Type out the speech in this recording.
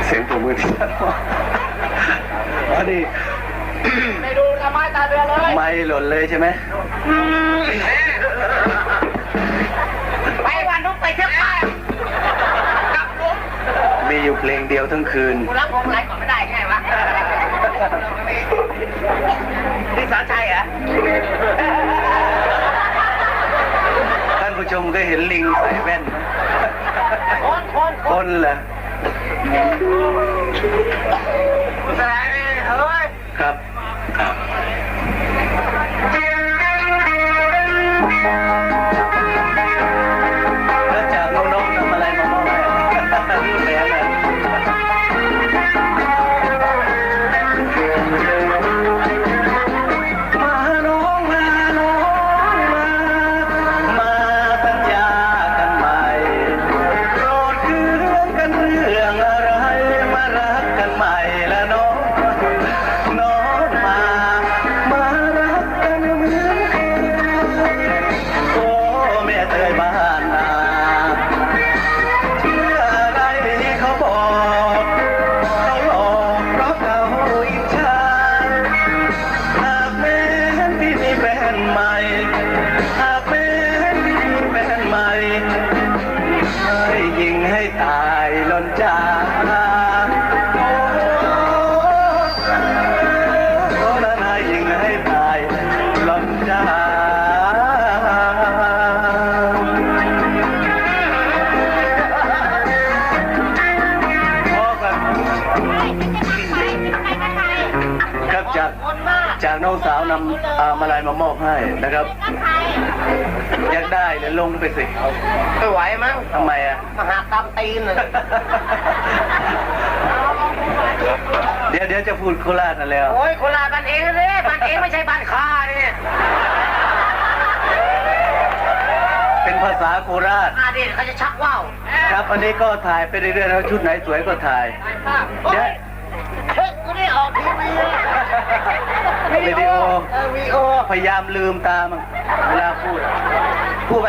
เสียงปรบมือที่ท่านว่าอันนี้ไม่ดูทำไมตาเรือเลยไม่หล่นเลยใช่ไหมไปวันนู้นไปเที่ยวบ้านกลับผมมีอยู่เพลงเดียวทั้งคืนกูรับผมไรก่อนไม่ได้ไงวะนี่สอนชัยเหรอท่านผู้ชมก็เห็นลิงใส่แว่นคนเหรอครับแล้วจากน้องๆทำอะไรมาบ้างไหมดูแลเลยมาน้องมาน้องมาสัญญากันใหม่โปรดคืนกันเรื่องอะไรมารักกันใหม่ละน้องน้องมารักกันเหมือนโอ้แม่เตยบ้านนาเชื่ออะไรเขาบอกเขาหลอกเพราะเขาอิจฉาหากแม้พี่มีแฟนใหม่หากแม้พี่มีแฟนใหม่ให้ยิงให้ตายล้นจ้าโอ้ละนายยิงให้ตายล้นจ้าครับจากน้องสาวนำมาลัยมามอบให้นะครับอยากได้เดี๋ยวลงไปสิไม่ไหวมั้งทำไมอ่ะมหากรรมตีนเลยเดี๋ยวจะพูดโคราชนั่นแล้วโอ้ยโคราชบ้านเองเลยบ้านเองไม่ใช่บ้านข้าเนี่ยเป็นภาษาโคราชเด็กเขาจะชักว่าวครับอันนี้ก็ถ่ายไปเรื่อยๆแล้วชุดไหนสวยก็ถ่ายเดี๋ยวกูได้ออกทีวีวิดีโอวีโอพยายามลืมตามั่งเวลาพูดไป